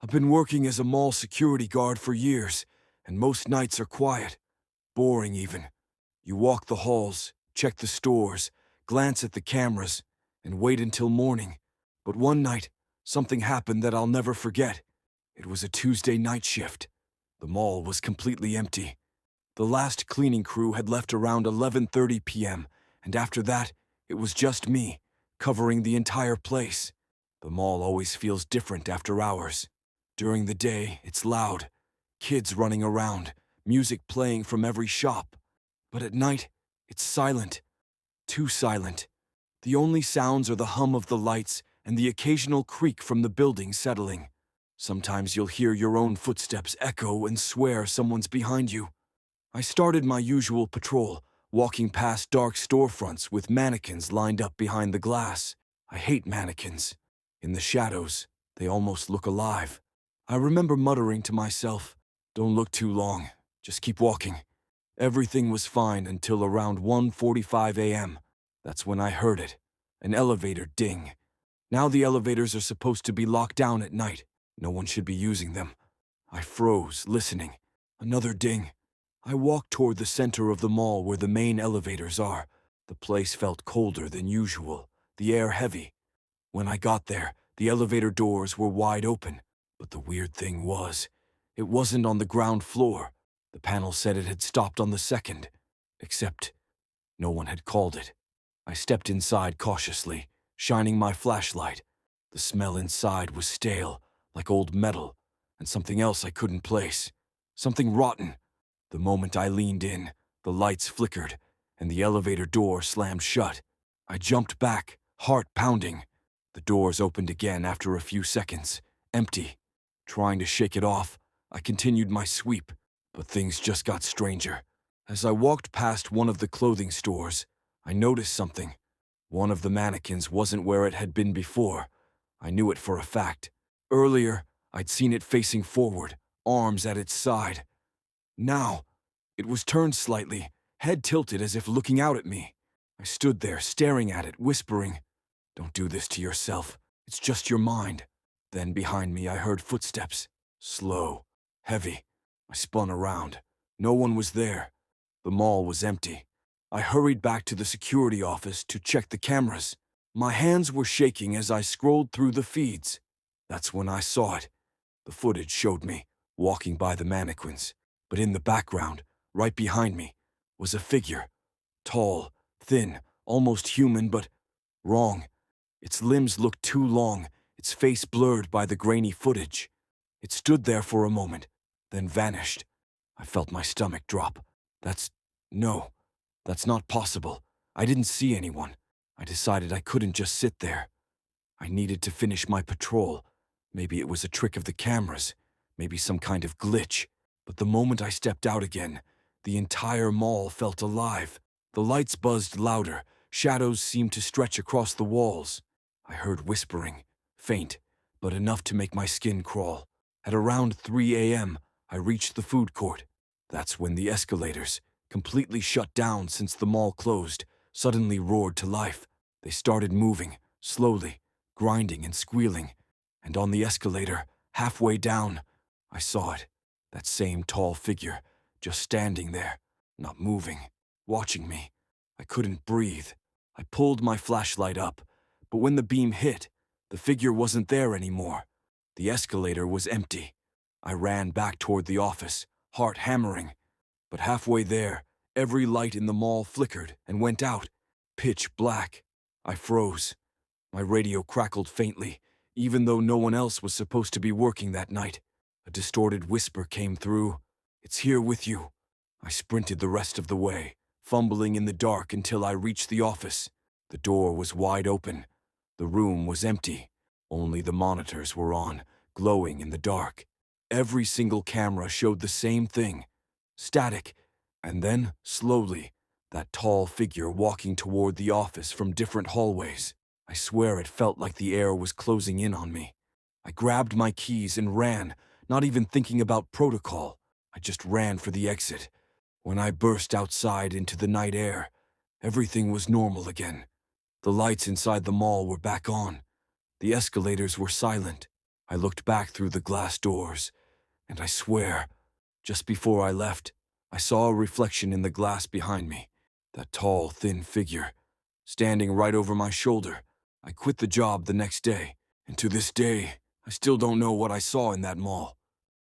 I've been working as a mall security guard for years, and most nights are quiet, boring even. You walk the halls, check the stores, glance at the cameras, and wait until morning. But one night, something happened that I'll never forget. It was a Tuesday night shift. The mall was completely empty. The last cleaning crew had left around 11:30 p.m., and after that, it was just me, covering the entire place. The mall always feels different after hours. During the day, it's loud, kids running around, music playing from every shop. But at night, it's silent, too silent. The only sounds are the hum of the lights and the occasional creak from the building settling. Sometimes you'll hear your own footsteps echo and swear someone's behind you. I started my usual patrol, walking past dark storefronts with mannequins lined up behind the glass. I hate mannequins. In the shadows, they almost look alive. I remember muttering to myself, "Don't look too long, just keep walking." Everything was fine until around 1:45 a.m. That's when I heard it, an elevator ding. Now the elevators are supposed to be locked down at night. No one should be using them. I froze, listening. Another ding. I walked toward the center of the mall where the main elevators are. The place felt colder than usual, the air heavy. When I got there, the elevator doors were wide open. But the weird thing was, it wasn't on the ground floor. The panel said it had stopped on the second. Except, no one had called it. I stepped inside cautiously, shining my flashlight. The smell inside was stale, like old metal, and something else I couldn't place. Something rotten. The moment I leaned in, the lights flickered, and the elevator door slammed shut. I jumped back, heart pounding. The doors opened again after a few seconds, empty. Trying to shake it off, I continued my sweep, but things just got stranger. As I walked past one of the clothing stores, I noticed something. One of the mannequins wasn't where it had been before. I knew it for a fact. Earlier, I'd seen it facing forward, arms at its side. Now, it was turned slightly, head tilted as if looking out at me. I stood there, staring at it, whispering, "Don't do this to yourself. It's just your mind." Then behind me I heard footsteps. Slow, heavy. I spun around. No one was there. The mall was empty. I hurried back to the security office to check the cameras. My hands were shaking as I scrolled through the feeds. That's when I saw it. The footage showed me, walking by the mannequins. But in the background, right behind me, was a figure. Tall, thin, almost human, but wrong. Its limbs looked too long, its face blurred by the grainy footage. It stood there for a moment, then vanished. I felt my stomach drop. No, that's not possible. I didn't see anyone. I decided I couldn't just sit there. I needed to finish my patrol. Maybe it was a trick of the cameras, maybe some kind of glitch. But the moment I stepped out again, the entire mall felt alive. The lights buzzed louder, shadows seemed to stretch across the walls. I heard whispering, faint, but enough to make my skin crawl. At around 3 a.m., I reached the food court. That's when the escalators, completely shut down since the mall closed, suddenly roared to life. They started moving, slowly, grinding and squealing. And on the escalator, halfway down, I saw it. That same tall figure, just standing there, not moving, watching me. I couldn't breathe. I pulled my flashlight up, but when the beam hit, the figure wasn't there anymore. The escalator was empty. I ran back toward the office, heart hammering. But halfway there, every light in the mall flickered and went out, pitch black. I froze. My radio crackled faintly, even though no one else was supposed to be working that night. A distorted whisper came through, "It's here with you." I sprinted the rest of the way, fumbling in the dark until I reached the office. The door was wide open. The room was empty. Only the monitors were on, glowing in the dark. Every single camera showed the same thing. Static, and then, slowly, that tall figure walking toward the office from different hallways. I swear it felt like the air was closing in on me. I grabbed my keys and ran, not even thinking about protocol. I just ran for the exit. When I burst outside into the night air, everything was normal again. The lights inside the mall were back on. The escalators were silent. I looked back through the glass doors, and I swear, just before I left, I saw a reflection in the glass behind me. That tall, thin figure, standing right over my shoulder. I quit the job the next day, and to this day, I still don't know what I saw in that mall.